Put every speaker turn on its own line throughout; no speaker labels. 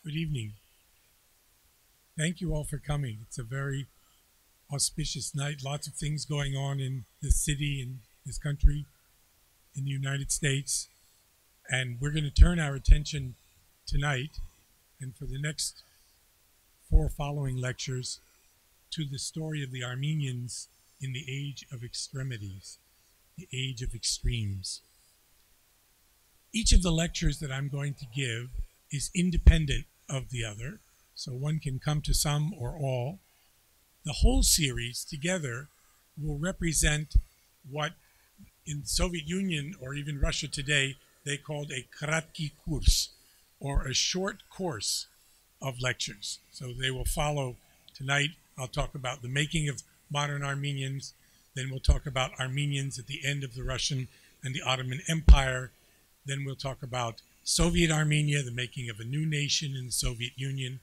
Good evening. Thank you all for coming. It's a very auspicious night. Lots of things going on in this city, in this country, in the United States. And we're going to turn our attention tonight and for the next four following lectures to the story of the Armenians in the age of extremities, the age of extremes. Each of the lectures that I'm going to give is independent of the other, so one can come to some or all. The whole series together will represent what in the Soviet Union or even Russia today they called a kratki kurs, or a short course of lectures. So they will follow tonight. I'll talk about the making of modern Armenians, then we'll talk about Armenians at the end of the Russian and the Ottoman Empire, then we'll talk about Soviet Armenia, the making of a new nation in the Soviet Union.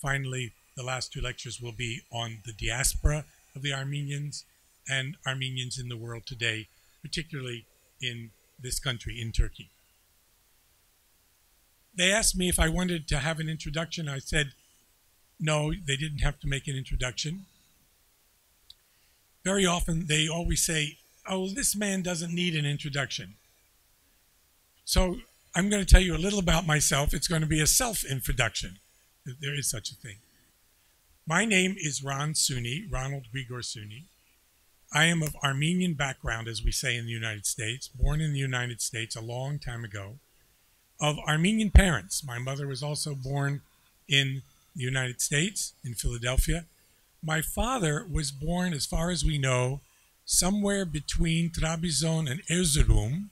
Finally, the last two lectures will be on the diaspora of the Armenians and Armenians in the world today, particularly in this country, in Turkey. They asked me if I wanted to have an introduction. I said, no, they didn't have to make an introduction. Very often, they always say, oh, this man doesn't need an introduction. So I'm going to tell you a little about myself. It's going to be a self-introduction, if there is such a thing. My name is Ron Sunni, Ronald Grigor Sunni. I am of Armenian background, as we say in the United States, born in the United States a long time ago, of Armenian parents. My mother was also born in the United States, in Philadelphia. My father was born, as far as we know, somewhere between Trabzon and Erzurum,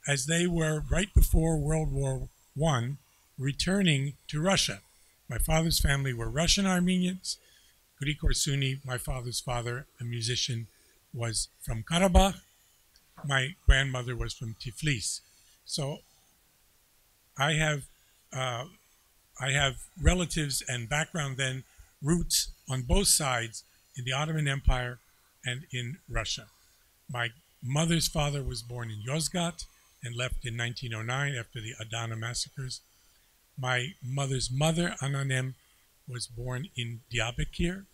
as they were, right before World War I, returning to Russia. My father's family were Russian Armenians. Grigor Sunni, my father's father, a musician, was from Karabakh. My grandmother was from Tiflis. So I have relatives and background then, roots on both sides in the Ottoman Empire and in Russia. My mother's father was born in Yozgat and left in 1909 after the Adana massacres. My mother's mother, Ananem, was born in Diyarbakir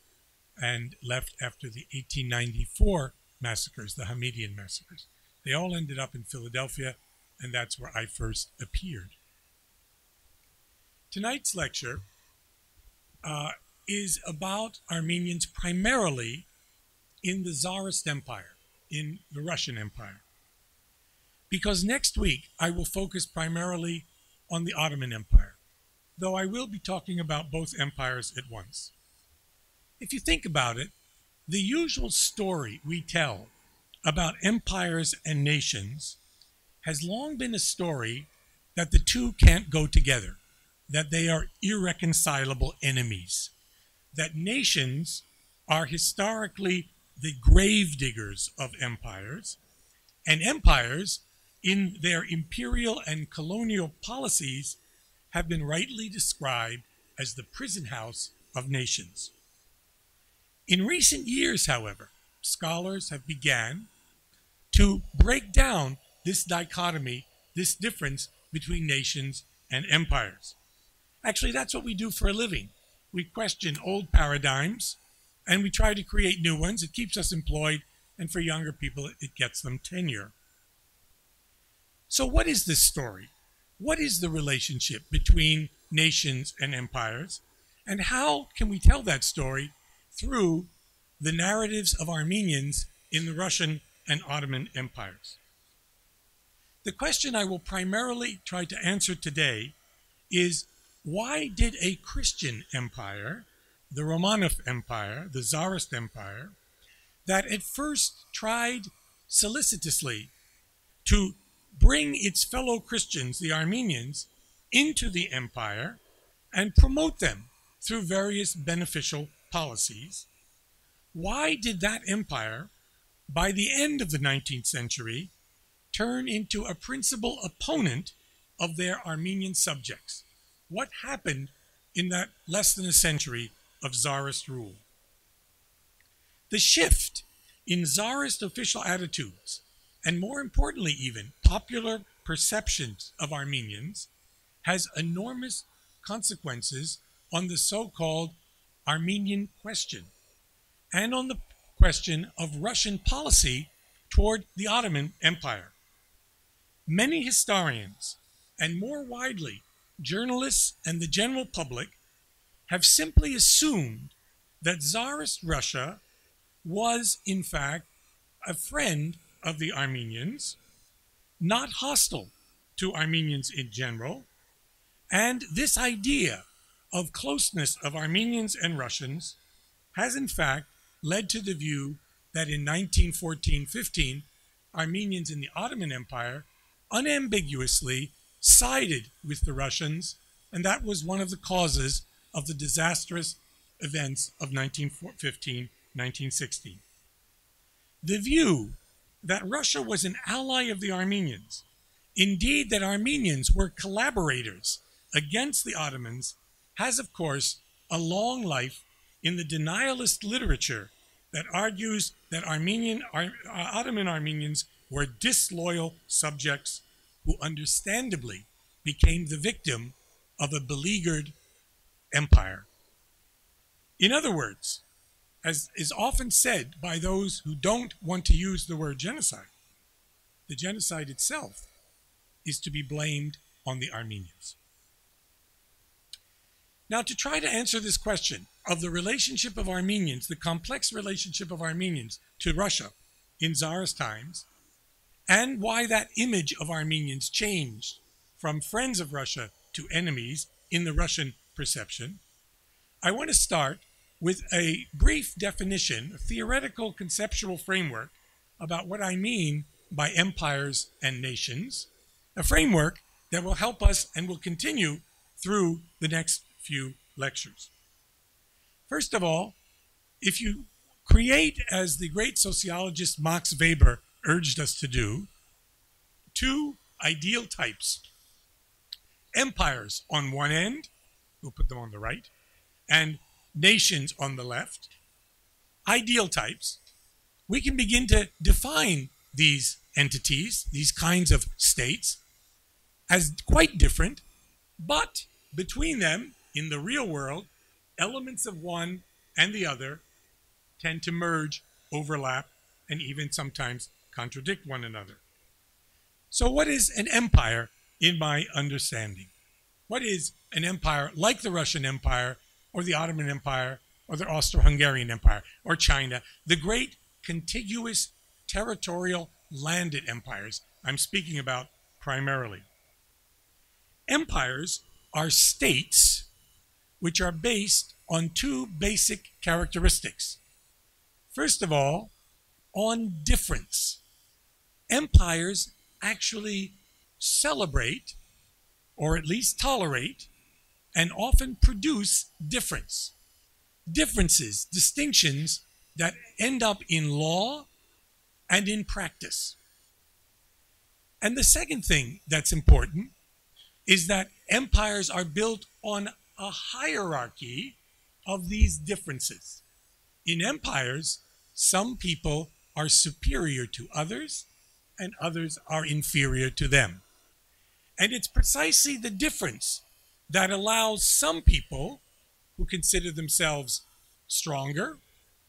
and left after the 1894 massacres, the Hamidian massacres. They all ended up in Philadelphia, and that's where I first appeared. Tonight's lecture is about Armenians primarily in the Tsarist Empire, in the Russian Empire. Because next week I will focus primarily on the Ottoman Empire, though I will be talking about both empires at once. If you think about it, the usual story we tell about empires and nations has long been a story that the two can't go together, that they are irreconcilable enemies, that nations are historically the gravediggers of empires, and empires in their imperial and colonial policies have been rightly described as the prison house of nations. In recent years, however, scholars have begun to break down this dichotomy, this difference between nations and empires. Actually, that's what we do for a living. We question old paradigms and we try to create new ones. It keeps us employed, and for younger people, it gets them tenure. So what is this story? What is the relationship between nations and empires? And how can we tell that story through the narratives of Armenians in the Russian and Ottoman empires? The question I will primarily try to answer today is, why did a Christian empire, the Romanov Empire, the Tsarist Empire, that at first tried solicitously to bring its fellow Christians, the Armenians, into the empire and promote them through various beneficial policies, why did that empire, by the end of the 19th century, turn into a principal opponent of their Armenian subjects? What happened in that less than a century of Tsarist rule? The shift in Tsarist official attitudes, and more importantly even, popular perceptions of Armenians, has enormous consequences on the so-called Armenian question and on the question of Russian policy toward the Ottoman Empire. Many historians, and more widely, journalists and the general public, have simply assumed that Tsarist Russia was, in fact, a friend of the Armenians, not hostile to Armenians in general, and this idea of closeness of Armenians and Russians has, in fact, led to the view that in 1914-15, Armenians in the Ottoman Empire unambiguously sided with the Russians, and that was one of the causes of the disastrous events of 1915-1916. The view that Russia was an ally of the Armenians, indeed that Armenians were collaborators against the Ottomans, has, of course, a long life in the denialist literature that argues that Ottoman Armenians were disloyal subjects who understandably became the victim of a beleaguered empire. In other words, as is often said by those who don't want to use the word genocide, the genocide itself is to be blamed on the Armenians. Now, to try to answer this question of the relationship of Armenians, the complex relationship of Armenians to Russia in Tsarist times, and why that image of Armenians changed from friends of Russia to enemies in the Russian perception, I want to start with a brief definition, a theoretical conceptual framework about what I mean by empires and nations, a framework that will help us and will continue through the next few lectures. First of all, if you create, as the great sociologist Max Weber urged us to do, two ideal types, empires on one end, we'll put them on the right, and nations on the left, ideal types, we can begin to define these entities, these kinds of states, as quite different, but between them, in the real world, elements of one and the other tend to merge, overlap, and even sometimes contradict one another. So what is an empire in my understanding? What is an empire like the Russian Empire or the Ottoman Empire or the Austro-Hungarian Empire or China, the great contiguous territorial landed empires I'm speaking about primarily? Empires are states which are based on two basic characteristics. First of all, on difference. Empires actually celebrate, or at least tolerate, and often produce difference. Differences, distinctions that end up in law and in practice. And the second thing that's important is that empires are built on a hierarchy of these differences. In empires, some people are superior to others and others are inferior to them. And it's precisely the difference that allows some people who consider themselves stronger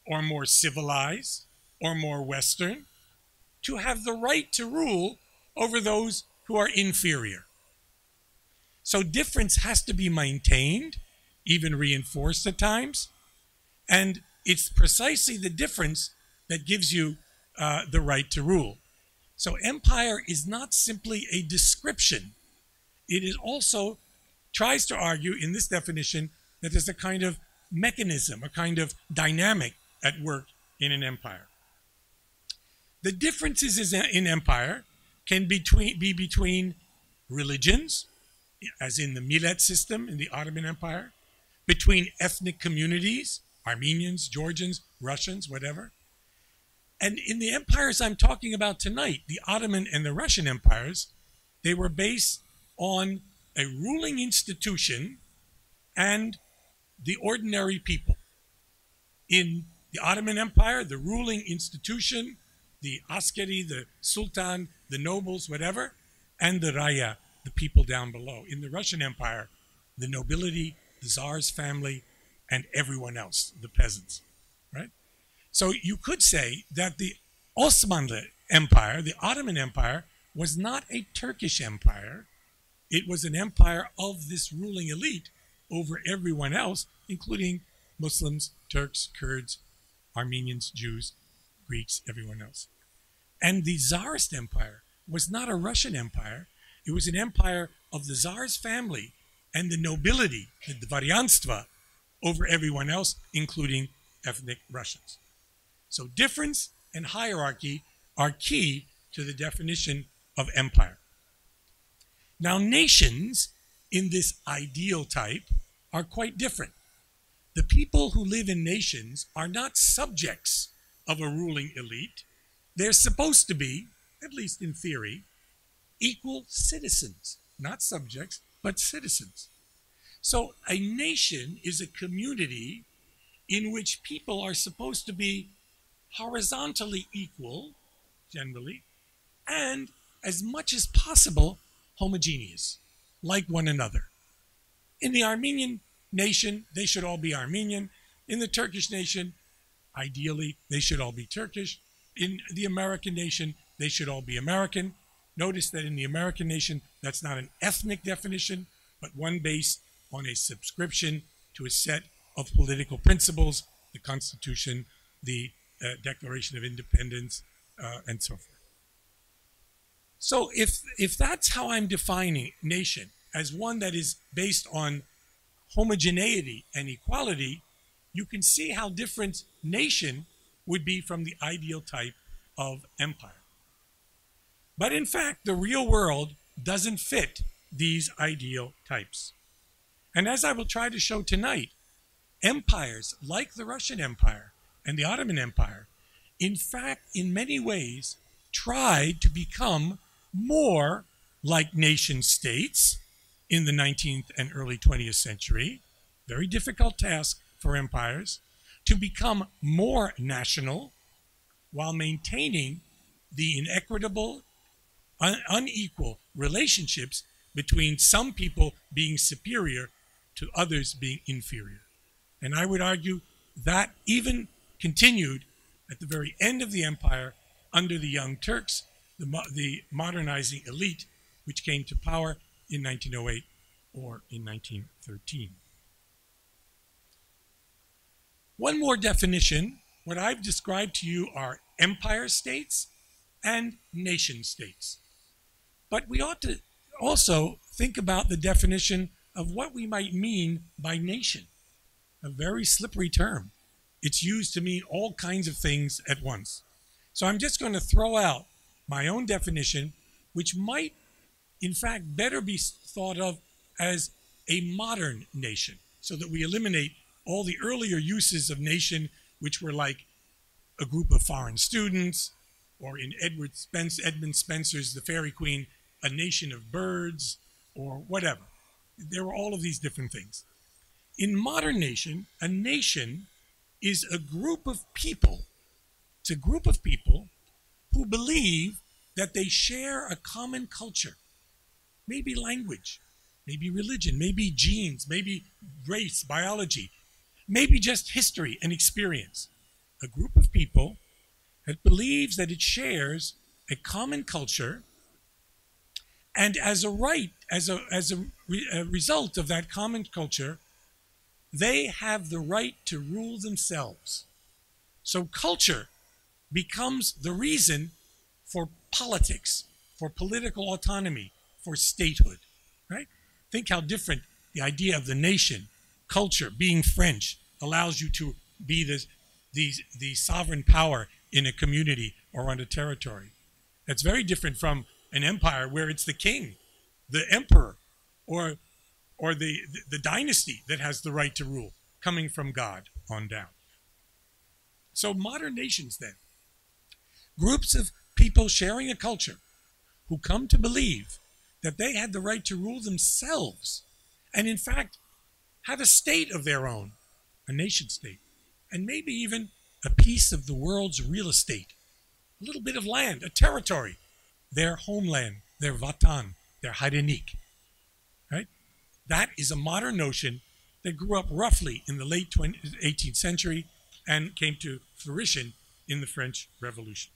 or more civilized or more Western to have the right to rule over those who are inferior. So difference has to be maintained, even reinforced at times, and it's precisely the difference that gives you the right to rule. So empire is not simply a description. It is also tries to argue in this definition that there's a kind of mechanism, a kind of dynamic at work in an empire. The differences in empire can be between religions, as in the millet system in the Ottoman Empire, between ethnic communities, Armenians, Georgians, Russians, whatever. And in the empires I'm talking about tonight, the Ottoman and the Russian empires, they were based on a ruling institution and the ordinary people. In the Ottoman Empire, the ruling institution, the askeri, the sultan, the nobles, whatever, and the raya, the people down below. In the Russian Empire, the nobility, the Tsar's family, and everyone else, the peasants, right? So you could say that the Osmanlı Empire, the Ottoman Empire, was not a Turkish empire. It was an empire of this ruling elite over everyone else, including Muslims, Turks, Kurds, Armenians, Jews, Greeks, everyone else. And the Tsarist Empire was not a Russian empire. It was an empire of the Tsar's family and the nobility, the dvoryanstva, over everyone else, including ethnic Russians. So difference and hierarchy are key to the definition of empire. Now, nations in this ideal type are quite different. The people who live in nations are not subjects of a ruling elite. They're supposed to be, at least in theory, equal citizens, not subjects, but citizens. So a nation is a community in which people are supposed to be horizontally equal, generally, and as much as possible homogeneous, like one another. In the Armenian nation, they should all be Armenian. In the Turkish nation, ideally, they should all be Turkish. In the American nation, they should all be American. Notice that in the American nation, that's not an ethnic definition, but one based on a subscription to a set of political principles, the Constitution, the Declaration of Independence, and so forth. So if that's how I'm defining nation, as one that is based on homogeneity and equality, you can see how different nation would be from the ideal type of empire. But in fact, the real world doesn't fit these ideal types. And as I will try to show tonight, empires like the Russian Empire and the Ottoman Empire, in fact, in many ways, tried to become more like nation states in the 19th and early 20th century. Very difficult task for empires to become more national while maintaining the inequitable, unequal relationships between some people being superior to others being inferior. And I would argue that even continued at the very end of the empire under the Young Turks, the modernizing elite, which came to power in 1908 or in 1913. One more definition. What I've described to you are empire states and nation states. But we ought to also think about the definition of what we might mean by nation, a very slippery term. It's used to mean all kinds of things at once. So I'm just going to throw out my own definition, which might, in fact, better be thought of as a modern nation, so that we eliminate all the earlier uses of nation, which were like a group of foreign students, or in Edmund Spenser's The Fairy Queen, a nation of birds, or whatever. There were all of these different things. In modern nation, a nation is a group of people. It's a group of people who believe that they share a common culture, maybe language, maybe religion, maybe genes, maybe race, biology, maybe just history and experience. A group of people that believes that it shares a common culture, and as a result of that common culture, they have the right to rule themselves. So culture becomes the reason for politics, for political autonomy, for statehood, right? Think how different the idea of the nation, culture, being French, allows you to be the sovereign power in a community or on a territory. That's very different from an empire where it's the king, the emperor, or the dynasty that has the right to rule, coming from God on down. So modern nations then, groups of people sharing a culture who come to believe that they had the right to rule themselves and in fact have a state of their own, a nation state, and maybe even a piece of the world's real estate, a little bit of land, a territory, their homeland, their vatan, their hayrenik, right? That is a modern notion that grew up roughly in the late 18th century and came to fruition in the French Revolution.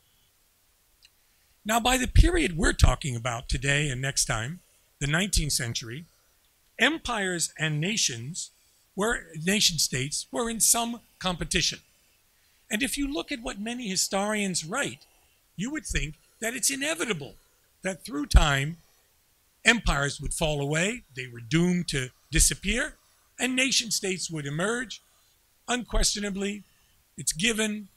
Now, by the period we're talking about today and next time, the 19th century, empires and nation states were in some competition. And if you look at what many historians write, you would think that it's inevitable that through time, empires would fall away, they were doomed to disappear, and nation states would emerge. Unquestionably, it's given,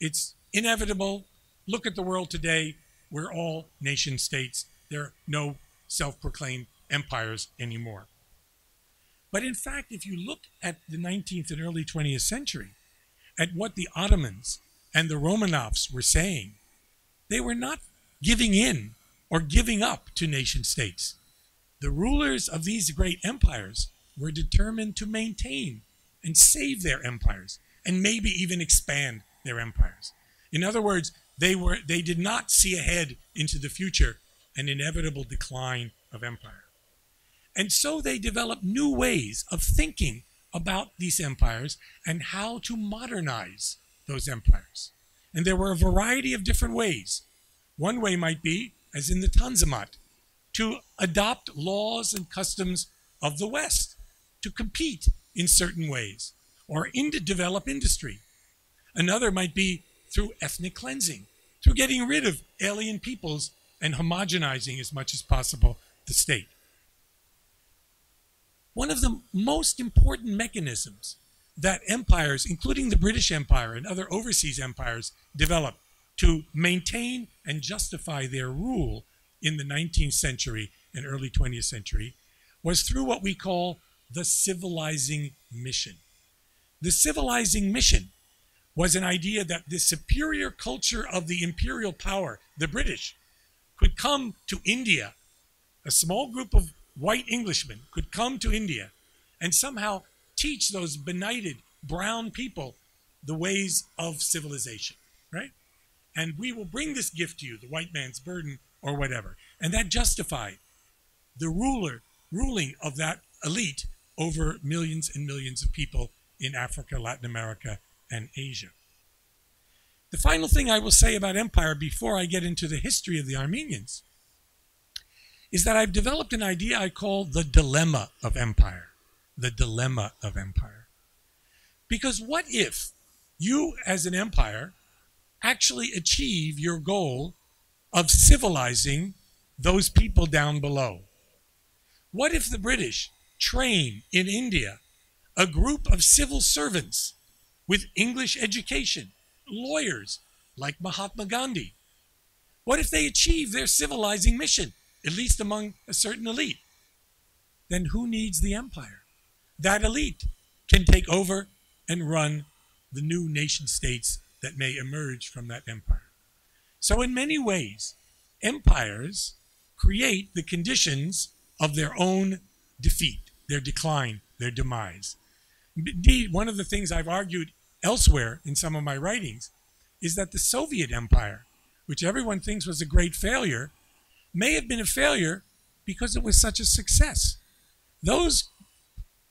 it's inevitable. Look at the world today. We're all nation states. There are no self-proclaimed empires anymore. But in fact, if you look at the 19th and early 20th century, at what the Ottomans and the Romanovs were saying, they were not giving in or giving up to nation states. The rulers of these great empires were determined to maintain and save their empires and maybe even expand their empires. In other words, they did not see ahead into the future an inevitable decline of empire. And so they developed new ways of thinking about these empires and how to modernize those empires. And there were a variety of different ways. One way might be, as in the Tanzimat, to adopt laws and customs of the West, to compete in certain ways, or to develop industry. Another might be through ethnic cleansing, through getting rid of alien peoples and homogenizing as much as possible the state. One of the most important mechanisms that empires, including the British Empire and other overseas empires, developed to maintain and justify their rule in the 19th century and early 20th century was through what we call the civilizing mission. The civilizing mission was an idea that the superior culture of the imperial power, the British, could come to India. A small group of white Englishmen could come to India and somehow teach those benighted brown people the ways of civilization, right? And we will bring this gift to you, the white man's burden or whatever. And that justified the ruling of that elite over millions and millions of people in Africa, Latin America, and Asia. The final thing I will say about empire before I get into the history of the Armenians is that I've developed an idea I call the dilemma of empire. The dilemma of empire. Because what if you, as an empire, actually achieve your goal of civilizing those people down below? What if the British train in India a group of civil servants with English education, lawyers like Mahatma Gandhi? What if they achieve their civilizing mission, at least among a certain elite? Then who needs the empire? That elite can take over and run the new nation states that may emerge from that empire. So in many ways, empires create the conditions of their own defeat, their decline, their demise. Indeed, one of the things I've argued elsewhere in some of my writings is that the Soviet Empire, which everyone thinks was a great failure, may have been a failure because it was such a success. Those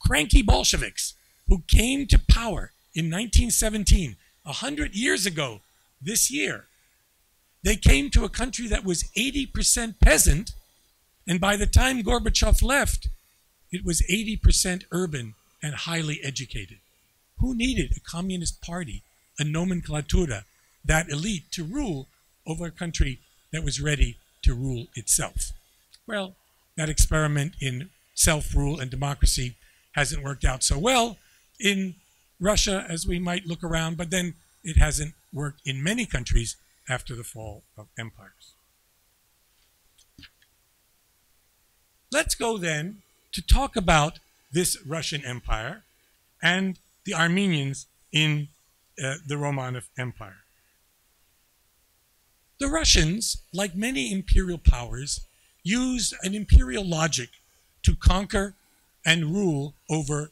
cranky Bolsheviks who came to power in 1917, 100 years ago this year, they came to a country that was 80% peasant, and by the time Gorbachev left, it was 80% urban and highly educated. Who needed a communist party, a nomenclatura, that elite to rule over a country that was ready to rule itself? Well, that experiment in self-rule and democracy hasn't worked out so well in Russia as we might look around, but then it hasn't worked in many countries after the fall of empires. Let's go then to talk about this Russian Empire and the Armenians in the Romanov Empire. The Russians, like many imperial powers, used an imperial logic to conquer and rule over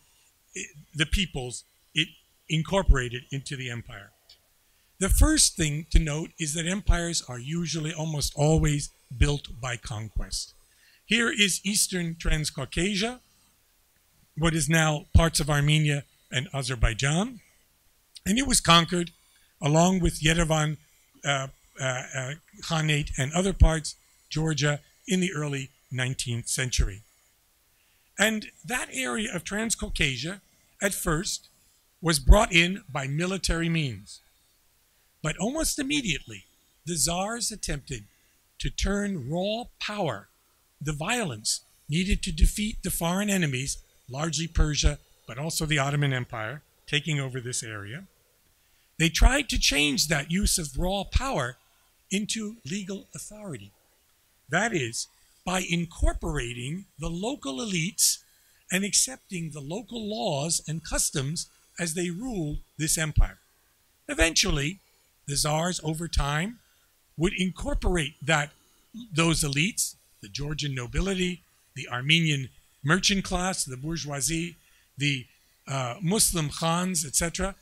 the peoples it incorporated into the empire. The first thing to note is that empires are usually almost always built by conquest. Here is Eastern Transcaucasia, what is now parts of Armenia and Azerbaijan, and it was conquered along with Yerevan Khanate and other parts, Georgia, in the early 19th century. And that area of Transcaucasia, at first, was brought in by military means. But almost immediately, the Tsars attempted to turn raw power, the violence needed to defeat the foreign enemies, largely Persia, but also the Ottoman Empire, taking over this area. They tried to change that use of raw power into legal authority. That is, by incorporating the local elites and accepting the local laws and customs as they ruled this empire. Eventually, the Tsars, over time, would incorporate those elites, the Georgian nobility, the Armenian merchant class, the bourgeoisie, the Muslim khans, etc.,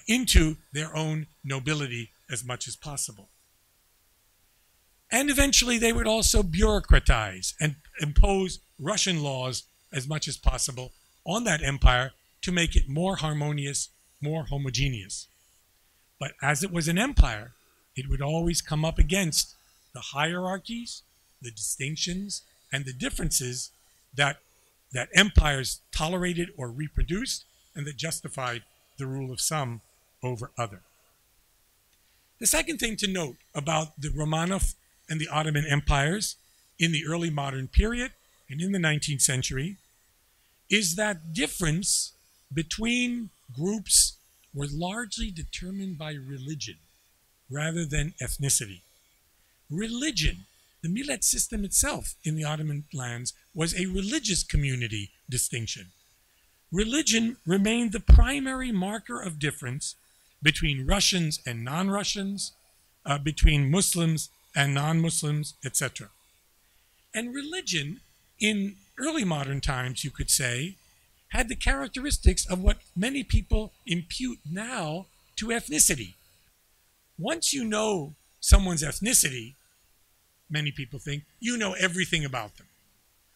into their own nobility as much as possible. And eventually they would also bureaucratize and impose Russian laws as much as possible on that empire to make it more harmonious, more homogeneous. But as it was an empire, it would always come up against the hierarchies, the distinctions, and the differences that empires tolerated or reproduced and that justified the rule of some over other. The second thing to note about the Romanov and the Ottoman empires in the early modern period and in the 19th century is that difference between groups were largely determined by religion rather than ethnicity. Religion, the millet system itself in the Ottoman lands, was a religious community distinction. Religion remained the primary marker of difference between Russians and non-Russians, between Muslims and non-Muslims, etc. And religion, in early modern times, you could say, had the characteristics of what many people impute now to ethnicity. Once you know someone's ethnicity, many people think, you know everything about them.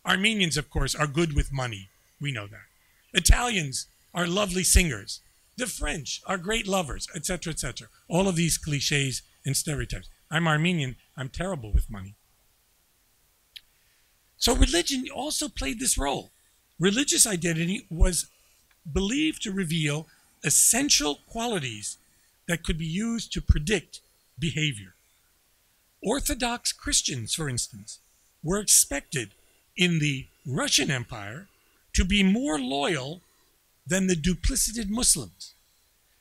Armenians, of course, are good with money. We know that. Italians are lovely singers. The French are great lovers, etc., etc. All of these cliches and stereotypes. I'm Armenian. I'm terrible with money. So religion also played this role. Religious identity was believed to reveal essential qualities that could be used to predict behavior. Orthodox Christians, for instance, were expected in the Russian Empire to be more loyal than the duplicitous Muslims.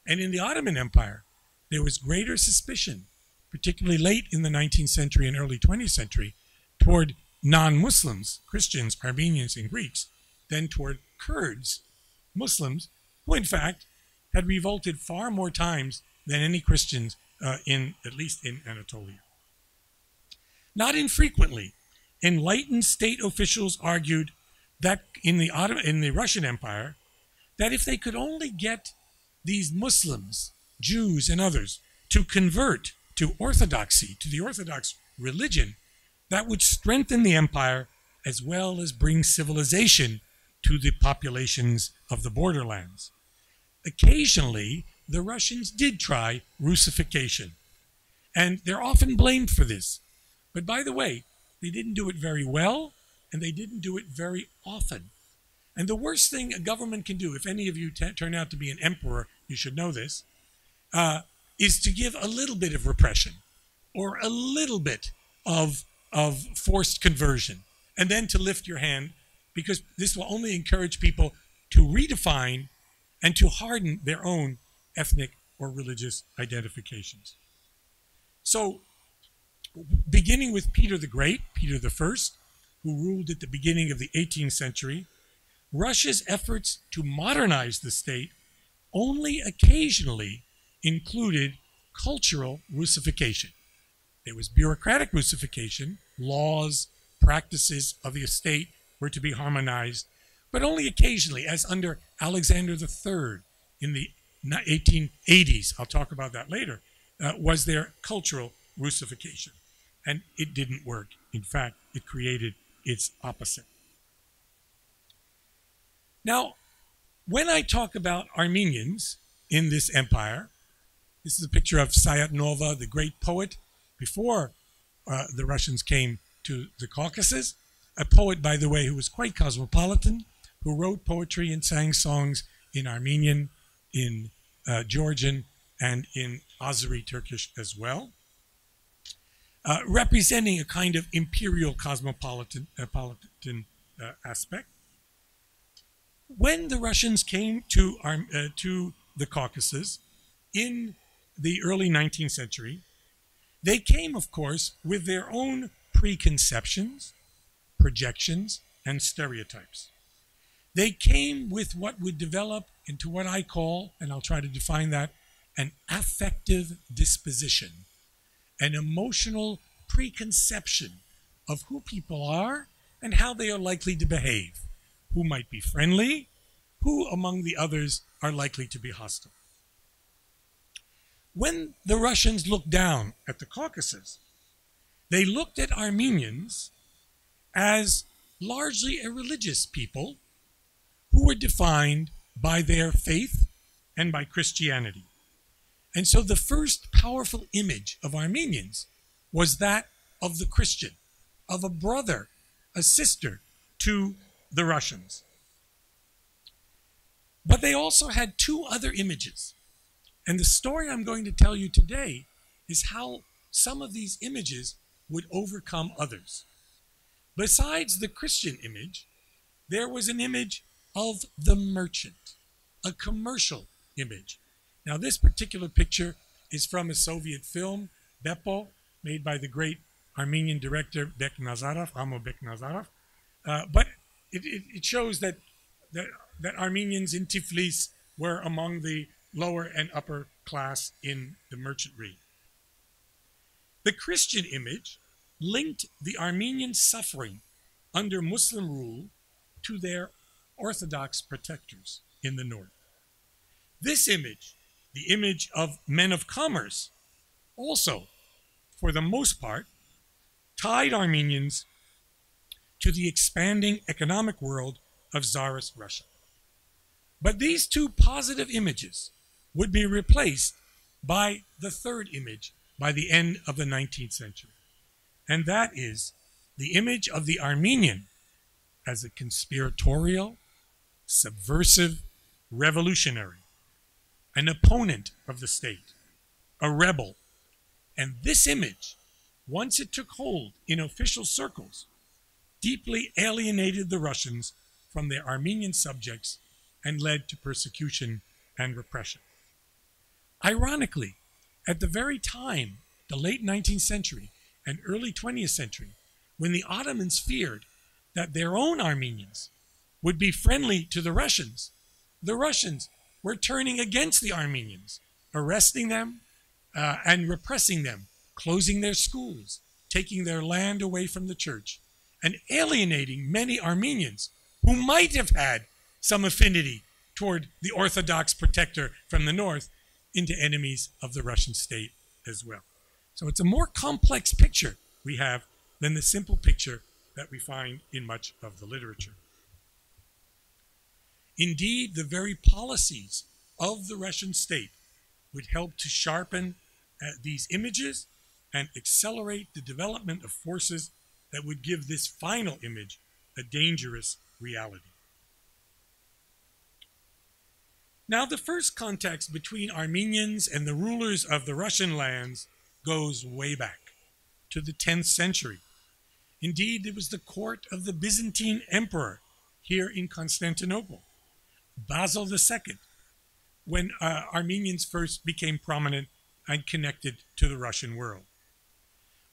And in the Ottoman Empire, there was greater suspicion, particularly late in the 19th century and early 20th century, toward non-Muslims, Christians, Armenians, and Greeks, than toward Kurds, Muslims, who in fact had revolted far more times than any Christians, at least in Anatolia. Not infrequently, enlightened state officials argued that in the Russian Empire, that if they could only get these Muslims, Jews, and others to convert to orthodoxy, to the Orthodox religion, that would strengthen the empire as well as bring civilization to the populations of the borderlands. Occasionally, the Russians did try Russification, and they're often blamed for this. But by the way, they didn't do it very well, and they didn't do it very often. And the worst thing a government can do, if any of you turn out to be an emperor, you should know this, is to give a little bit of repression or a little bit of forced conversion, and then to lift your hand, because this will only encourage people to redefine and to harden their own ethnic or religious identifications. So, beginning with Peter the Great, Peter the First, who ruled at the beginning of the 18th century, Russia's efforts to modernize the state only occasionally included cultural Russification. There was bureaucratic Russification, laws, practices of the state were to be harmonized, but only occasionally, as under Alexander III in the 1880s, I'll talk about that later, was there cultural Russification. And it didn't work. In fact, it created its opposite. Now, When I talk about Armenians in this empire, this is a picture of Sayat-Nova, the great poet, before the Russians came to the Caucasus. A poet, by the way, who was quite cosmopolitan, who wrote poetry and sang songs in Armenian, in Georgian, and in Azeri Turkish as well, representing a kind of imperial cosmopolitan aspect. When the Russians came to the Caucasus in the early 19th century, they came, of course, with their own preconceptions, projections, and stereotypes. They came with what would develop into what I call, and I'll try to define that, an affective disposition, an emotional preconception of who people are and how they are likely to behave, who might be friendly, who among the others are likely to be hostile. When the Russians looked down at the Caucasus, they looked at Armenians as largely a religious people who were defined by their faith and by Christianity. And so the first powerful image of Armenians was that of the Christian, of a brother, a sister to the Russians. But they also had two other images. And the story I'm going to tell you today is how some of these images would overcome others. Besides the Christian image, there was an image of the merchant, a commercial image. Now, this particular picture is from a Soviet film, Bepo, made by the great Armenian director Beknazarov, Amo Beknazarov. But it shows that Armenians in Tiflis were among the lower and upper class in the merchantry. The Christian image linked the Armenian suffering under Muslim rule to their Orthodox protectors in the north. This image, the image of men of commerce, also, for the most part, tied Armenians to the expanding economic world of Tsarist Russia. But these two positive images would be replaced by the third image by the end of the 19th century. And that is the image of the Armenian as a conspiratorial, subversive revolutionary, an opponent of the state, a rebel. And this image, once it took hold in official circles, deeply alienated the Russians from their Armenian subjects and led to persecution and repression. Ironically, at the very time, the late 19th century and early 20th century, when the Ottomans feared that their own Armenians would be friendly to the Russians were turning against the Armenians, arresting them and repressing them, closing their schools, taking their land away from the church, and alienating many Armenians who might have had some affinity toward the Orthodox protector from the north into enemies of the Russian state as well. So it's a more complex picture we have than the simple picture that we find in much of the literature. Indeed, the very policies of the Russian state would help to sharpen these images and accelerate the development of forces that would give this final image a dangerous reality. Now, the first context between Armenians and the rulers of the Russian lands goes way back to the 10th century. Indeed, it was the court of the Byzantine emperor here in Constantinople, Basil II, when Armenians first became prominent and connected to the Russian world.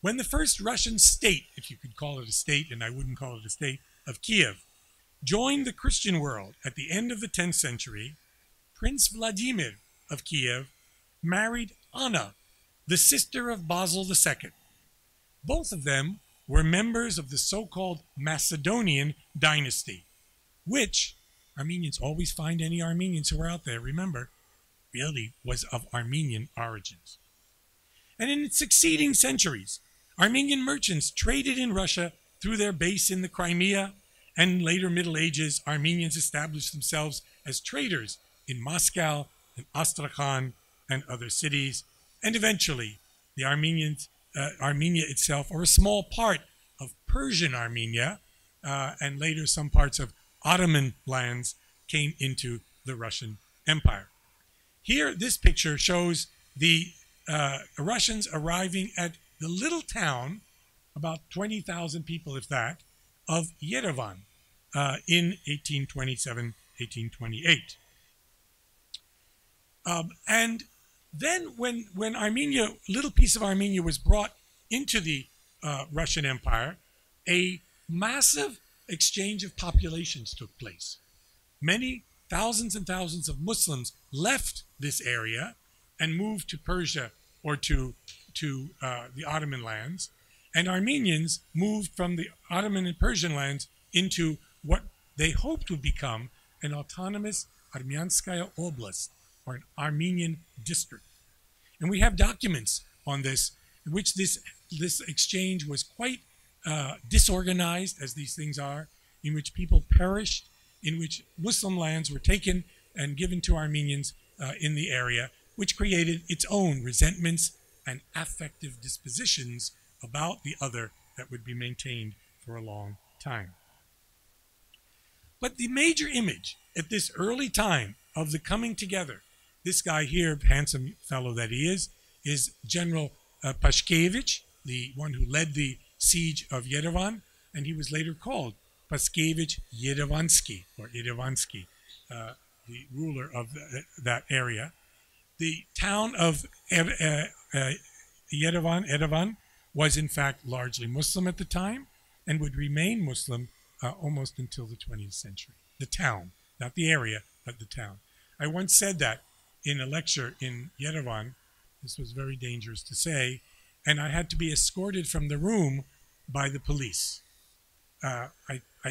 When the first Russian state, if you could call it a state, and I wouldn't call it a state, of Kiev, joined the Christian world at the end of the 10th century, Prince Vladimir of Kiev married Anna, the sister of Basil II. Both of them were members of the so-called Macedonian dynasty, which Armenians always find any Armenians who are out there, remember, really was of Armenian origins. And in succeeding centuries, Armenian merchants traded in Russia through their base in the Crimea, and in later Middle Ages, Armenians established themselves as traders in Moscow and Astrakhan and other cities, and eventually the Armenia itself, or a small part of Persian Armenia, and later some parts of Ottoman lands, came into the Russian Empire. Here, this picture shows the Russians arriving at the little town, about 20,000 people, if that, of Yerevan in 1827, 1828. And then when Armenia, a little piece of Armenia was brought into the Russian Empire, a massive exchange of populations took place. Many thousands and thousands of Muslims left this area and moved to Persia or to the Ottoman lands, and Armenians moved from the Ottoman and Persian lands into what they hoped would become an autonomous Armyanskaya Oblast, or an Armenian district. And we have documents on this, in which this exchange was quite disorganized, as these things are, in which people perished, in which Muslim lands were taken and given to Armenians in the area, which created its own resentments and affective dispositions about the other that would be maintained for a long time. But the major image at this early time of the coming together, this guy here, handsome fellow that he is General Pashkevich, the one who led the siege of Yerevan, and he was later called Pashkevich Yerevansky, or Yerevansky, the ruler of that area. The town of Yerevan was in fact largely Muslim at the time, and would remain Muslim almost until the 20th century. The town, not the area, but the town. I once said that in a lecture in Yerevan. This was very dangerous to say, and I had to be escorted from the room by the police.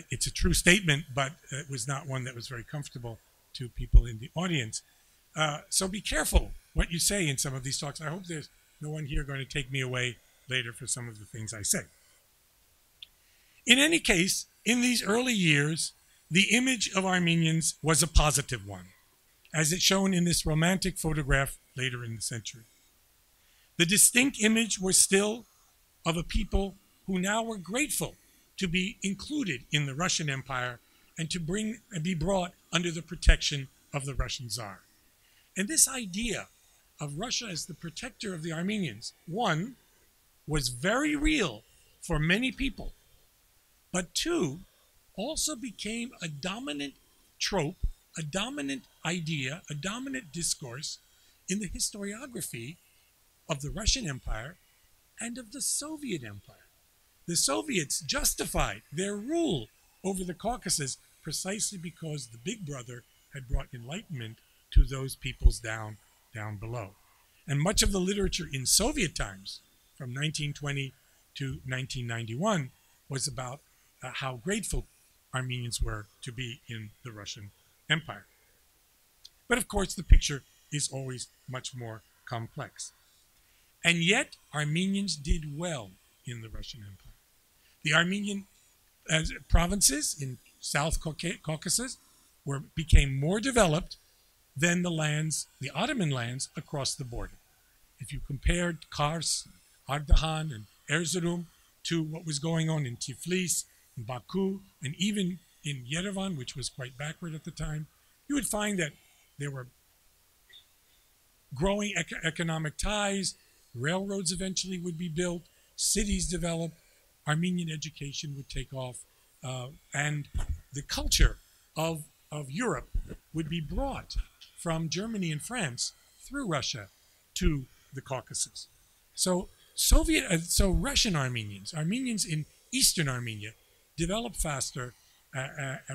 It's a true statement, but it was not one that was very comfortable to people in the audience. So be careful what you say in some of these talks. I hope there's no one here going to take me away later for some of the things I say. In any case, in these early years, the image of Armenians was a positive one, as it's shown in this romantic photograph later in the century. The distinct image was still of a people who now were grateful to be included in the Russian Empire and to be brought under the protection of the Russian Tsar. And this idea of Russia as the protector of the Armenians, one, was very real for many people, but two, also became a dominant trope, a dominant idea, a dominant discourse in the historiography of the Russian Empire and of the Soviet Empire. The Soviets justified their rule over the Caucasus precisely because the Big Brother had brought enlightenment to those peoples down below. And much of the literature in Soviet times, from 1920 to 1991, was about how grateful Armenians were to be in the Russian Empire. But of course, the picture is always much more complex. And yet, Armenians did well in the Russian Empire. The Armenian provinces in South Caucasus became more developed than the Ottoman lands across the border. If you compared Kars, Ardahan, and Erzurum to what was going on in Tiflis, in Baku, and even in Yerevan, which was quite backward at the time, you would find that there were growing economic ties, railroads eventually would be built, cities developed, Armenian education would take off, and the culture of Europe would be brought from Germany and France through Russia to the Caucasus. So Russian Armenians in Eastern Armenia, developed faster,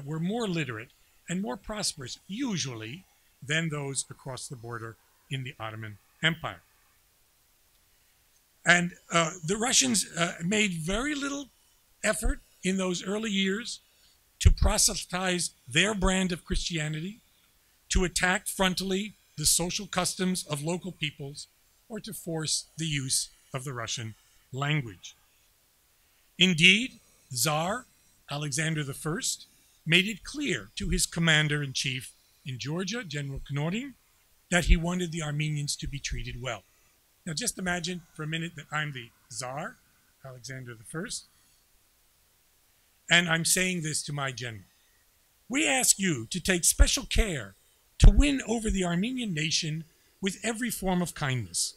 were more literate and more prosperous, usually, than those across the border in the Ottoman Empire. And the Russians made very little effort in those early years to proselytize their brand of Christianity, to attack frontally the social customs of local peoples, or to force the use of the Russian language. Indeed, Tsar Alexander I made it clear to his commander-in-chief, in Georgia, General Knorring, that he wanted the Armenians to be treated well. Now just imagine for a minute that I'm the Tsar, Alexander I, and I'm saying this to my general. We ask you to take special care to win over the Armenian nation with every form of kindness.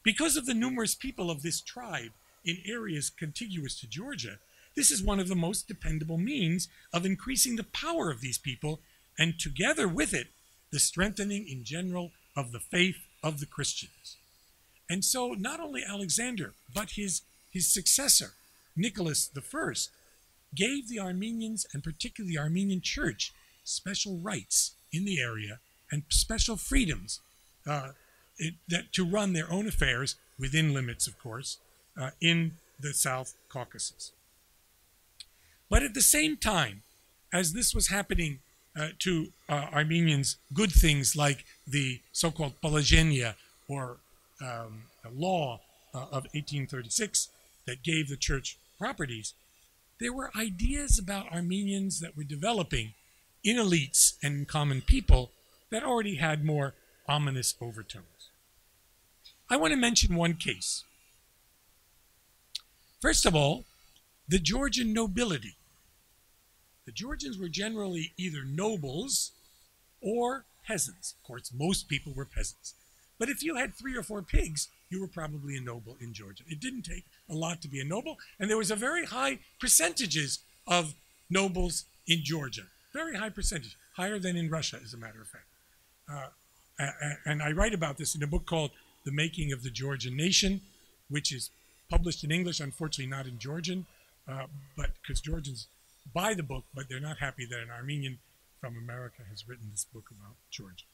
Because of the numerous people of this tribe in areas contiguous to Georgia, this is one of the most dependable means of increasing the power of these people, and together with it, the strengthening in general of the faith of the Christians. And so not only Alexander, but his successor, Nicholas I, gave the Armenians, and particularly the Armenian church, special rights in the area and special freedoms to run their own affairs, within limits, of course, in the South Caucasus. But at the same time, as this was happening to Armenians, good things like the so-called Polozhenia, or a law of 1836 that gave the church properties, there were ideas about Armenians that were developing in elites and in common people that already had more ominous overtones. I want to mention one case. First of all, the Georgian nobility. The Georgians were generally either nobles or peasants. Of course, most people were peasants. But if you had 3 or 4 pigs, you were probably a noble in Georgia. It didn't take a lot to be a noble, and there was a very high percentages of nobles in Georgia. Very high percentage, higher than in Russia, as a matter of fact. And I write about this in a book called The Making of the Georgian Nation, which is published in English, unfortunately not in Georgian, but because Georgians buy the book, but they're not happy that an Armenian from America has written this book about Georgia.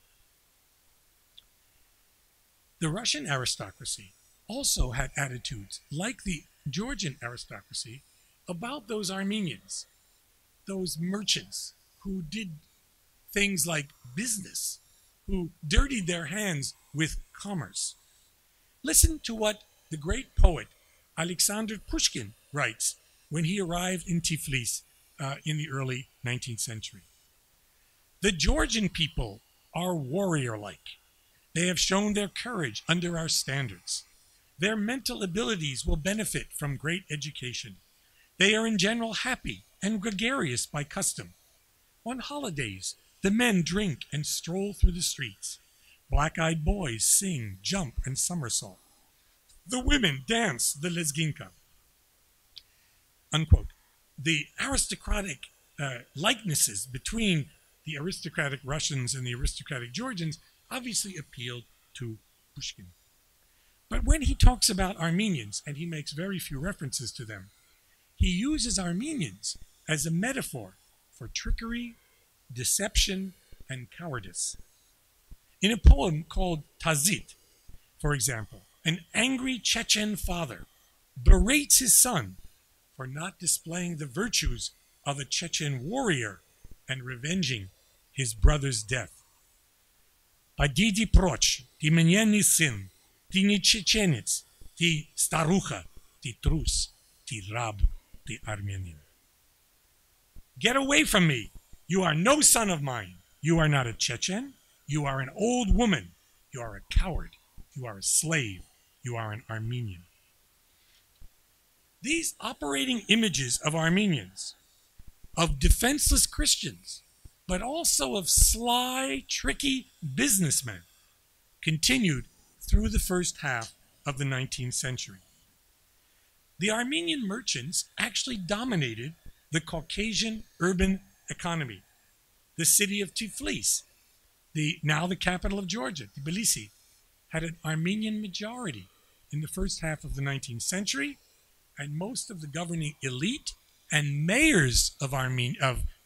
The Russian aristocracy also had attitudes, like the Georgian aristocracy, about those Armenians, those merchants who did things like business, who dirtied their hands with commerce. Listen to what the great poet Alexander Pushkin writes when he arrived in Tiflis in the early 19th century. The Georgian people are warrior-like. They have shown their courage under our standards. Their mental abilities will benefit from great education. They are in general happy and gregarious by custom. On holidays, the men drink and stroll through the streets. Black-eyed boys sing, jump, and somersault. The women dance the lezginka. Unquote. The aristocratic likenesses between the aristocratic Russians and the aristocratic Georgians obviously appealed to Pushkin. But when he talks about Armenians, and he makes very few references to them, he uses Armenians as a metaphor for trickery, deception, and cowardice. In a poem called Tazit, for example, an angry Chechen father berates his son for not displaying the virtues of a Chechen warrior and revenging his brother's death. Пойди прочь, ты мне не сын, ты не чеченец, ты старуха, ты трус, ты раб, ты армянин. Get away from me. You are no son of mine. You are not a Chechen. You are an old woman. You are a coward. You are a slave. You are an Armenian. These operating images of Armenians, of defenseless Christians, but also of sly, tricky businessmen, continued through the first half of the 19th century. The Armenian merchants actually dominated the Caucasian urban economy. The city of Tiflis, now the capital of Georgia, Tbilisi, had an Armenian majority in the first half of the 19th century, and most of the governing elite and mayors of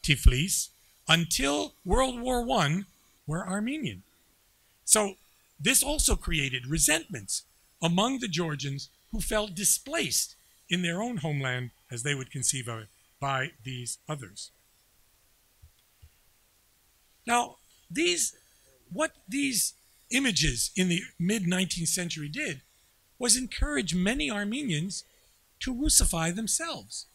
Tiflis until World War I were Armenian. So this also created resentments among the Georgians who felt displaced in their own homeland, as they would conceive of it, by these others. Now, what these images in the mid-19th century did was encourage many Armenians to Russify themselves.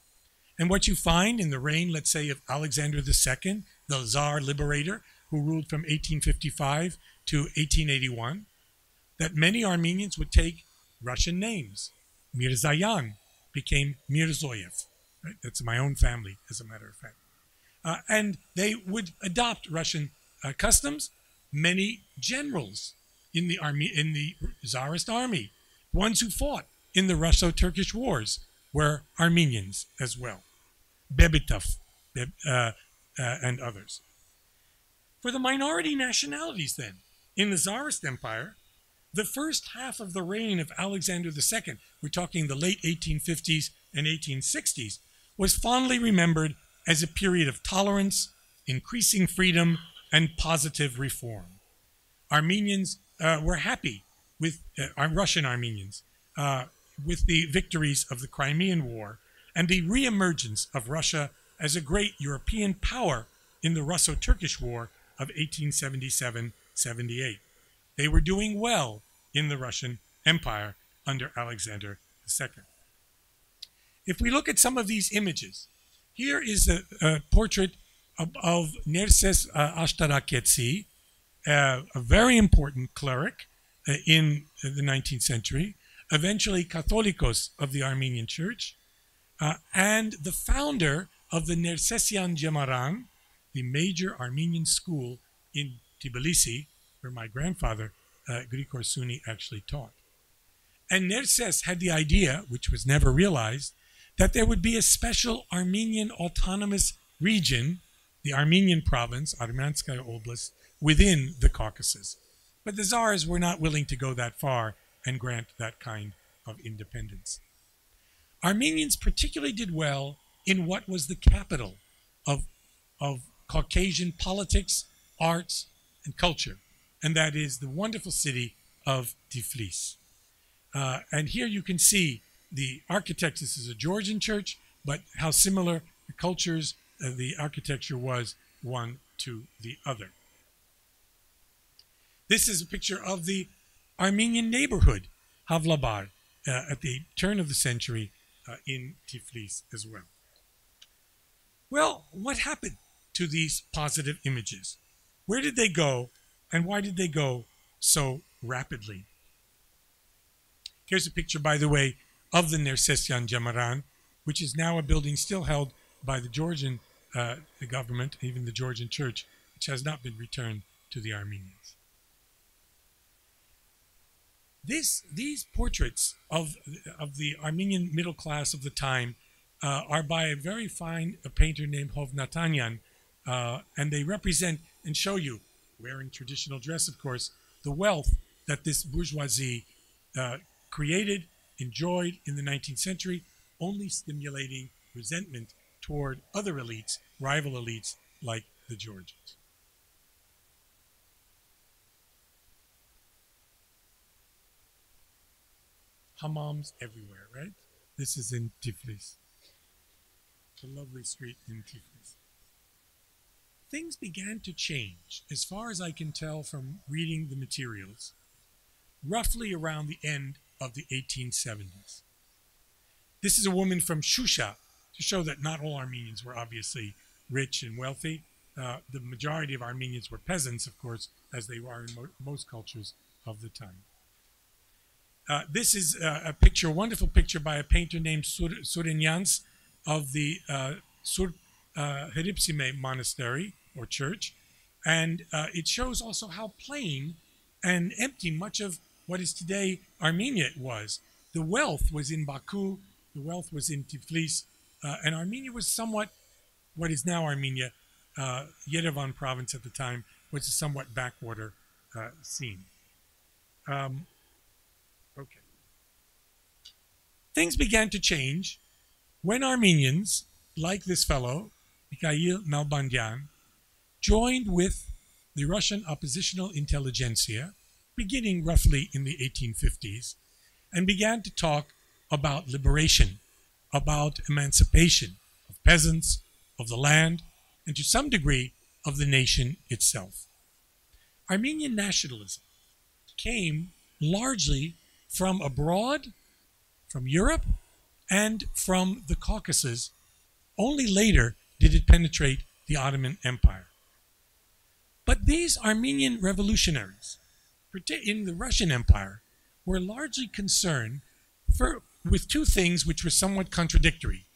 And what you find in the reign, let's say, of Alexander II, the Tsar liberator, who ruled from 1855 to 1881, that many Armenians would take Russian names. Mirzayan became Mirzoyev. Right? That's my own family, as a matter of fact. And they would adopt Russian customs. Many generals in the Tsarist army, ones who fought in the Russo-Turkish wars, were Armenians as well. Bebitov and others. For the minority nationalities then, in the Tsarist Empire, the first half of the reign of Alexander II, we're talking the late 1850s and 1860s, was fondly remembered as a period of tolerance, increasing freedom, and positive reform. Armenians were happy with, Russian Armenians, with the victories of the Crimean War and the reemergence of Russia as a great European power in the Russo-Turkish War of 1877-78. They were doing well in the Russian Empire under Alexander II. If we look at some of these images, here is a portrait of Nerses Ashtaraketsi, a very important cleric in the 19th century, eventually Catholicos of the Armenian Church, and the founder of the Nersesian Cemaran, the major Armenian school in Tbilisi, where my grandfather, Grigor Suni, actually taught. And Nerses had the idea, which was never realized, that there would be a special Armenian autonomous region, the Armenian province, Armянskaya Oblast, within the Caucasus. But the Tsars were not willing to go that far and grant that kind of independence. Armenians particularly did well in what was the capital of Caucasian politics, arts, and culture, and that is the wonderful city of Tiflis. And here you can see the architecture. This is a Georgian church, but how similar the cultures, the architecture was one to the other. This is a picture of the Armenian neighborhood, Havlabar, at the turn of the century in Tiflis as well. Well, what happened to these positive images? Where did they go, and why did they go so rapidly? Here's a picture, by the way, of the Nersesian Cemaran, which is now a building still held by the Georgian the government, even the Georgian church, which has not been returned to the Armenians. These portraits of the Armenian middle class of the time are by a very fine painter named Hovnatanyan, and they represent and show you, wearing traditional dress, of course, the wealth that this bourgeoisie created, enjoyed in the 19th century, only stimulating resentment toward other elites, rival elites like the Georgians. Hammams everywhere, right? This is in Tiflis. It's a lovely street in Tiflis. Things began to change, as far as I can tell from reading the materials, roughly around the end of the 1870s. This is a woman from Shusha, to show that not all Armenians were obviously rich and wealthy. The majority of Armenians were peasants, of course, as they were in most cultures of the time. This is a picture, a wonderful picture by a painter named Surenyans of the Sur Heripsime Monastery or church, and it shows also how plain and empty much of what is today Armenia was. The wealth was in Baku, the wealth was in Tiflis, and Armenia was somewhat, what is now Armenia, Yerevan province at the time, was a somewhat backwater scene. Okay. Things began to change when Armenians, like this fellow, Mikhail Nalbandian, joined with the Russian oppositional intelligentsia, beginning roughly in the 1850s, and began to talk about liberation, about emancipation of peasants, of the land, and to some degree of the nation itself. Armenian nationalism came largely from abroad, from Europe, and from the Caucasus. Only later did it penetrate the Ottoman Empire. But these Armenian revolutionaries in the Russian Empire were largely concerned with two things which were somewhat contradictory.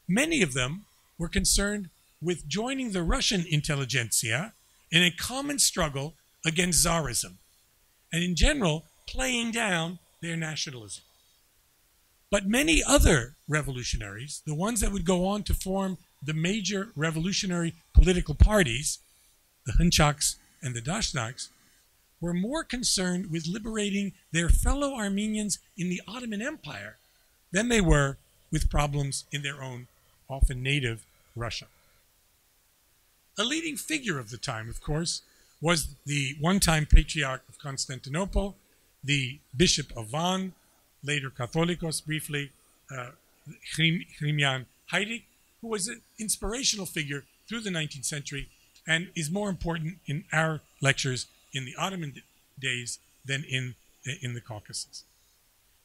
Many of them were concerned with joining the Russian intelligentsia in a common struggle against Tsarism, and in general, playing down their nationalism. But many other revolutionaries, the ones that would go on to form the major revolutionary political parties, the Hunchaks and the Dashnaks, were more concerned with liberating their fellow Armenians in the Ottoman Empire than they were with problems in their own, often native, Russia. A leading figure of the time, of course, was the one-time Patriarch of Constantinople, the Bishop of Van, later Catholicos briefly, Hrimian Heirik, who was an inspirational figure through the 19th century and is more important in our lectures in the Ottoman days than in the Caucasus.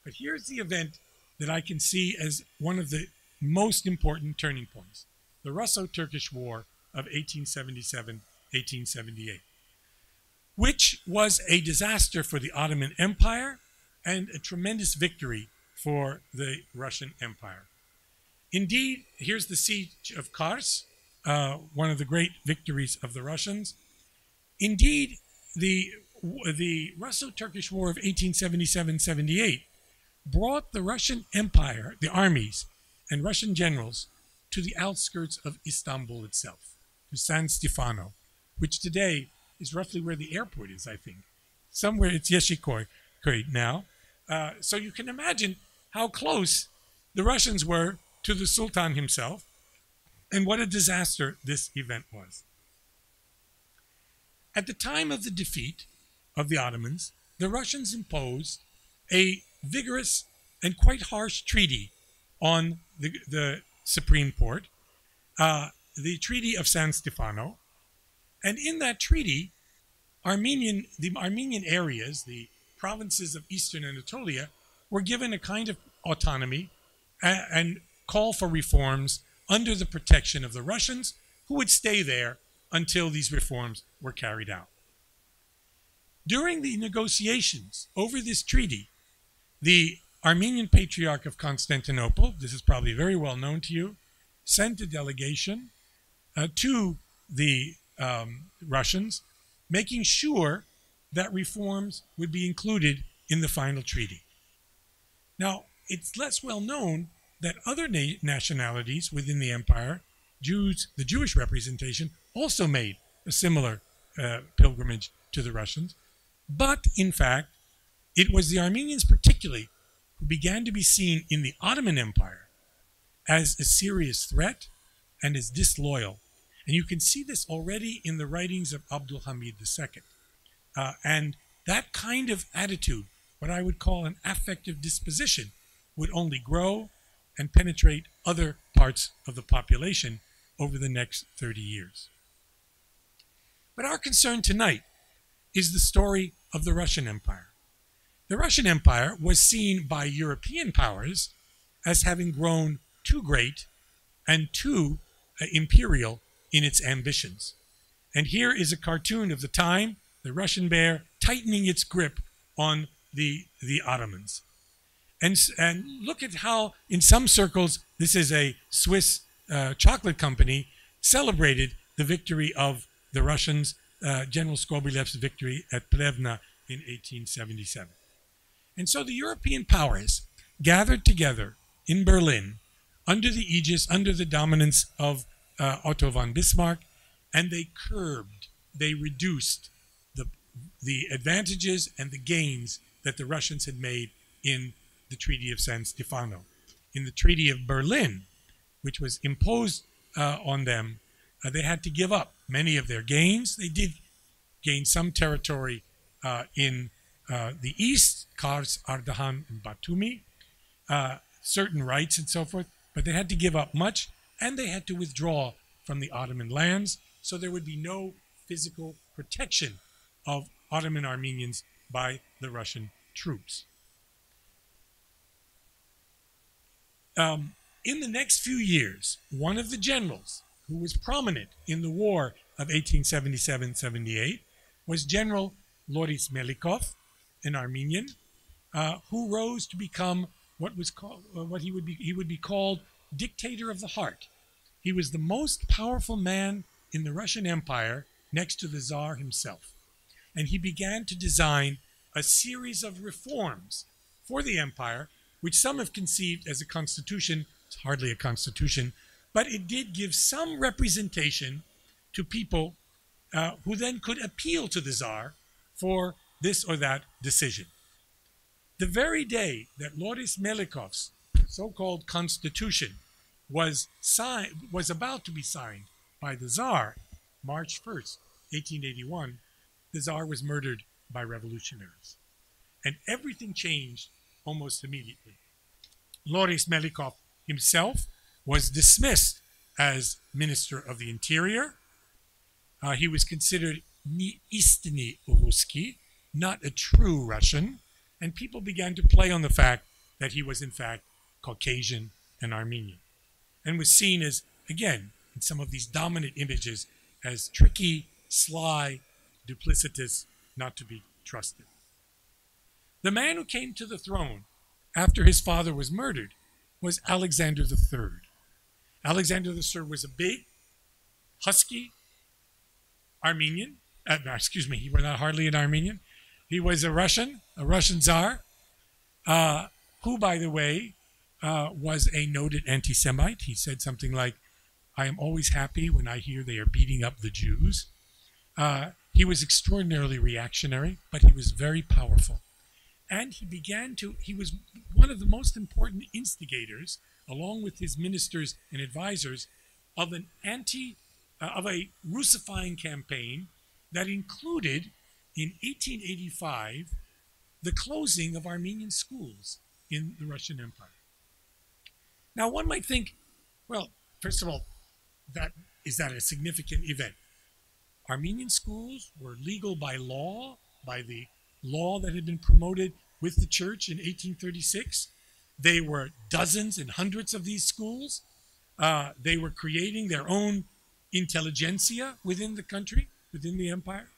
But here's the event that I can see as one of the most important turning points, the Russo-Turkish War of 1877-1878, which was a disaster for the Ottoman Empire and a tremendous victory for the Russian Empire. Indeed, here's the siege of Kars, one of the great victories of the Russians. Indeed, the Russo-Turkish War of 1877-78 brought the Russian Empire, the armies and Russian generals, to the outskirts of Istanbul itself, to San Stefano, which today is roughly where the airport is, I think. Somewhere it's Yeşilköy now. So you can imagine how close the Russians were to the Sultan himself, and what a disaster this event was. At the time of the defeat of the Ottomans, the Russians imposed a vigorous and quite harsh treaty on the Supreme Court, the Treaty of San Stefano. And in that treaty, the Armenian areas, the provinces of Eastern Anatolia, were given a kind of autonomy and call for reforms under the protection of the Russians, who would stay there until these reforms were carried out. During the negotiations over this treaty, the Armenian Patriarch of Constantinople, this is probably very well known to you, sent a delegation to the Russians, making sure that reforms would be included in the final treaty. Now, it's less well known that other nationalities within the empire, Jews, the Jewish representation, also made a similar pilgrimage to the Russians. But, in fact, it was the Armenians particularly who began to be seen in the Ottoman Empire as a serious threat and as disloyal. And you can see this already in the writings of Abdul Hamid II. And that kind of attitude, what I would call an affective disposition, would only grow and penetrate other parts of the population over the next 30 years. But our concern tonight is the story of the Russian Empire. The Russian Empire was seen by European powers as having grown too great and too imperial in its ambitions. And here is a cartoon of the time, the Russian bear tightening its grip on the Ottomans. And look at how, in some circles, this is a Swiss chocolate company, celebrated the victory of the Russians, General Skobelev's victory at Plevna in 1877. And so the European powers gathered together in Berlin under the aegis, under the dominance of Otto von Bismarck, and they curbed, they reduced the advantages and the gains that the Russians had made in the Treaty of San Stefano. In the Treaty of Berlin, which was imposed on them, they had to give up many of their gains. They did gain some territory in the east, Kars, Ardahan, and Batumi, certain rights and so forth, but they had to give up much, and they had to withdraw from the Ottoman lands, so there would be no physical protection of Ottoman Armenians by the Russian troops. In the next few years, one of the generals who was prominent in the war of 1877-78 was General Loris Melikov, an Armenian, who rose to become what was called he would be called dictator of the heart. He was the most powerful man in the Russian Empire next to the Tsar himself. And he began to design a series of reforms for the empire, which some have conceived as a constitution. It's hardly a constitution, but it did give some representation to people who then could appeal to the Tsar for this or that decision. The very day that Loris Melikov's so-called constitution was about to be signed by the Tsar, March 1st, 1881, the Tsar was murdered by revolutionaries. And everything changed almost immediately. Loris Melikov himself was dismissed as Minister of the Interior. He was considered neistny Ruski, not a true Russian, and people began to play on the fact that he was in fact Caucasian and Armenian, and was seen as, again, in some of these dominant images, as tricky, sly, duplicitous, not to be trusted. The man who came to the throne after his father was murdered was Alexander III. Alexander III was a big, husky Armenian. He was not hardly an Armenian. He was a Russian Tsar, who, by the way, was a noted anti-Semite. He said something like, "I am always happy when I hear they are beating up the Jews." He was extraordinarily reactionary, but he was very powerful. And he was one of the most important instigators, along with his ministers and advisors, of a Russifying campaign that included, in 1885, the closing of Armenian schools in the Russian Empire. Now, one might think, well, first of all, is that a significant event? Armenian schools were legal by law, by the law that had been promoted with the church in 1836. There were dozens and hundreds of these schools. They were creating their own intelligentsia within the country, within the empire,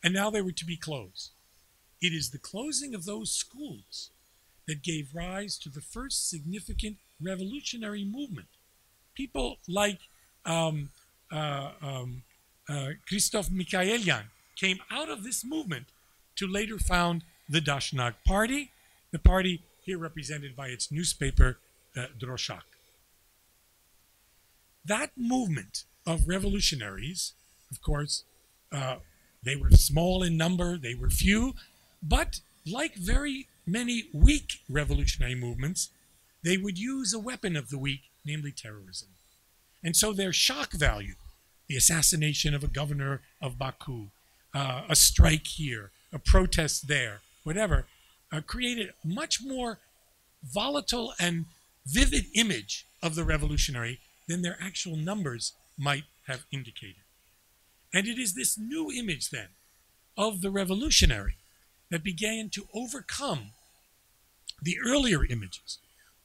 and now they were to be closed. It is the closing of those schools that gave rise to the first significant revolutionary movement. People like Christoph Mikhaelian came out of this movement to later found the Dashnak Party, the party here represented by its newspaper, Droshak. That movement of revolutionaries, of course, they were small in number, they were few, but like very many weak revolutionary movements, they would use a weapon of the weak, namely terrorism. And so their shock value, the assassination of a governor of Baku, a strike here, a protest there, whatever, created a much more volatile and vivid image of the revolutionary than their actual numbers might have indicated. And it is this new image, then, of the revolutionary that began to overcome the earlier images,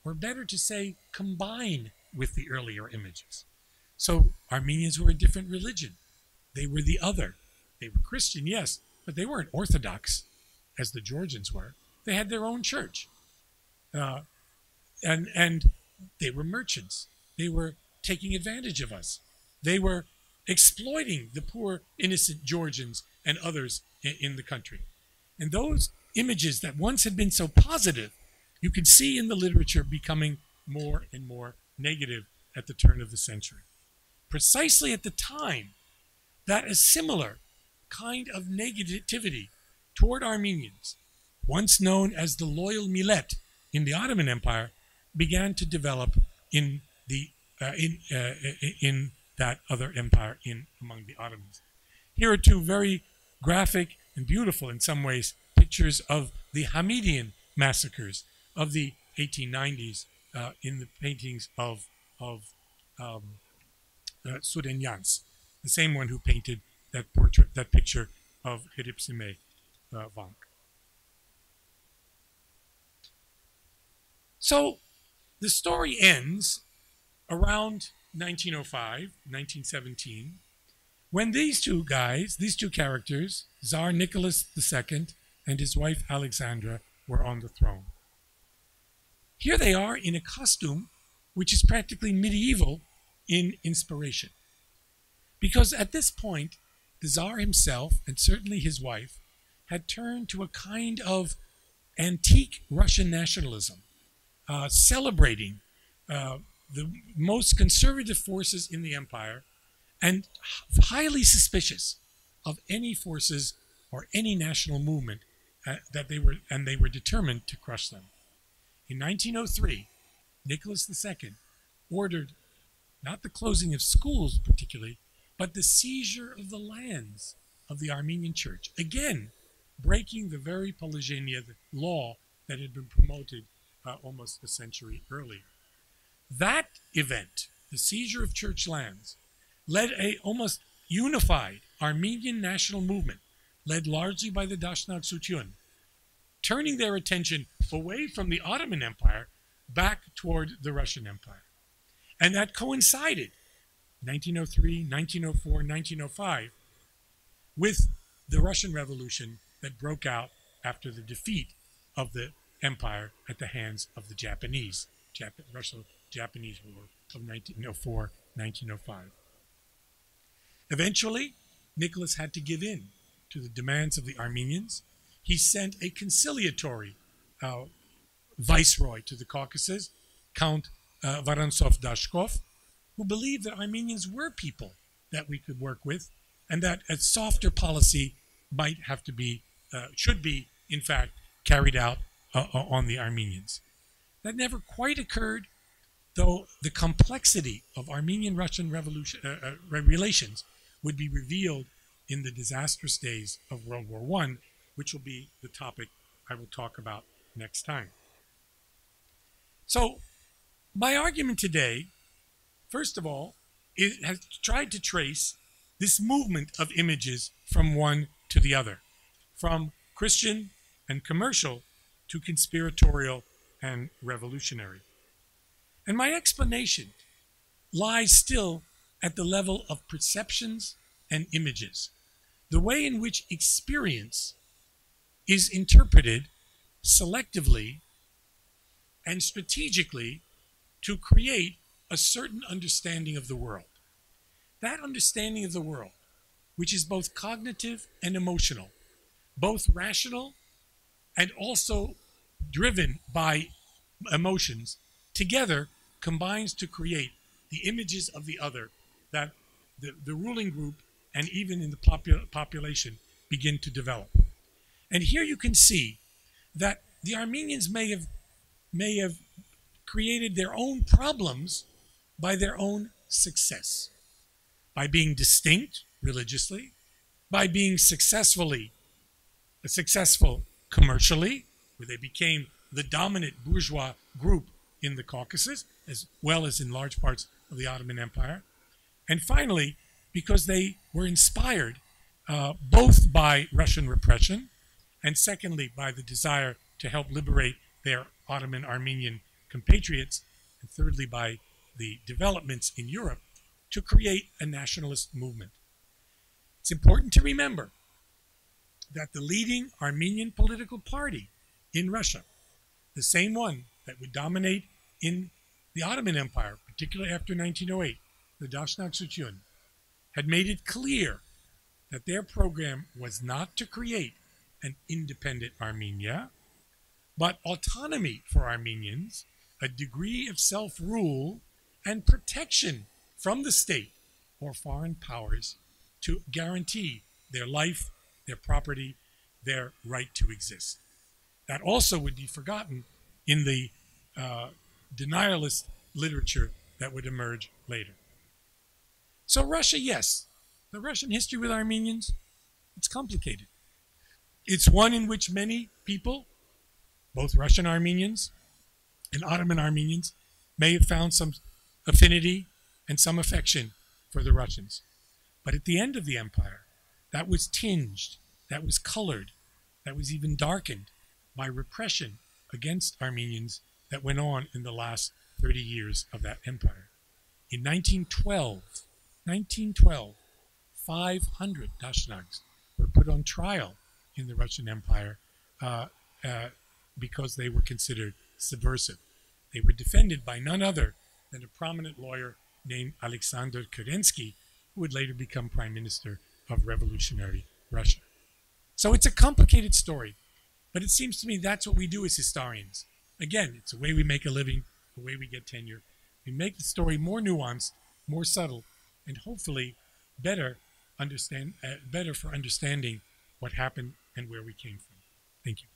or better to say, combine with the earlier images. So Armenians were a different religion. They were the other. They were Christian, yes, but they weren't Orthodox, as the Georgians were. They had their own church. And they were merchants. They were taking advantage of us. They were exploiting the poor, innocent Georgians and others in the country. And those images that once had been so positive, you could see in the literature becoming more and more negative at the turn of the century. Precisely at the time that a similar kind of negativity toward Armenians, once known as the loyal millet in the Ottoman Empire, began to develop in that other empire among the Ottomans. Here are two very graphic and beautiful, in some ways, pictures of the Hamidian massacres of the 1890s in the paintings of Surenyans, the same one who painted that picture of Hripsime Vank. So the story ends around 1905, 1917, when these two guys, these two characters, Tsar Nicholas II and his wife Alexandra, were on the throne. Here they are in a costume which is practically medieval in inspiration. Because at this point, the Tsar himself, and certainly his wife, had turned to a kind of antique Russian nationalism, celebrating the most conservative forces in the empire and highly suspicious of any forces or any national movement they were determined to crush them. In 1903, Nicholas II ordered not the closing of schools particularly, but the seizure of the lands of the Armenian church, again breaking the very polygenia, the law that had been promoted almost a century earlier. That event, the seizure of church lands, led a almost unified Armenian national movement, led largely by the Dashnaq-Sutyun, turning their attention away from the Ottoman Empire back toward the Russian Empire. And that coincided, 1903, 1904, 1905, with the Russian Revolution that broke out after the defeat of the empire at the hands of the Japanese, Russo-Japanese War of 1904, 1905. Eventually, Nicholas had to give in to the demands of the Armenians. He sent a conciliatory viceroy to the Caucasus, Count Vorontsov-Dashkov, who believed that Armenians were people that we could work with, and that a softer policy might have to be, should be, in fact, carried out on the Armenians. That never quite occurred, though the complexity of Armenian-Russian relations would be revealed in the disastrous days of World War I, which will be the topic I will talk about next time. So, my argument today, first of all, has tried to trace this movement of images from one to the other, from Christian and commercial to conspiratorial and revolutionary. And my explanation lies still at the level of perceptions and images, the way in which experience is interpreted selectively and strategically to create a certain understanding of the world. That understanding of the world, which is both cognitive and emotional, both rational and also driven by emotions, together combines to create the images of the other that the ruling group and even in the population begin to develop. And here you can see that the Armenians may have created their own problems by their own success, by being distinct religiously, by being successful commercially, where they became the dominant bourgeois group in the Caucasus, as well as in large parts of the Ottoman Empire. And finally, because they were inspired both by Russian repression and secondly by the desire to help liberate their Ottoman Armenian compatriots, and thirdly by the developments in Europe to create a nationalist movement. It's important to remember that the leading Armenian political party in Russia, the same one that would dominate in the Ottoman Empire, particularly after 1908, the Dashnaq-Sutyun, had made it clear that their program was not to create an independent Armenia, but autonomy for Armenians, a degree of self-rule and protection from the state or foreign powers to guarantee their life, their property, their right to exist. That also would be forgotten in the denialist literature that would emerge later. So Russia, yes, the Russian history with Armenians, it's complicated. It's one in which many people, both Russian Armenians and Ottoman Armenians, may have found some affinity and some affection for the Russians. But at the end of the empire, that was tinged, that was colored, that was even darkened by repression against Armenians that went on in the last 30 years of that empire. In 1912, 500 Dashnags were put on trial in the Russian Empire uh, uh, because they were considered subversive. They were defended by none other than a prominent lawyer named Alexander Kerensky, who would later become prime minister of revolutionary Russia. So it's a complicated story, but it seems to me that's what we do as historians. Again, it's the way we make a living, the way we get tenure. We make the story more nuanced, more subtle, and hopefully better for understanding what happened and where we came from. Thank you.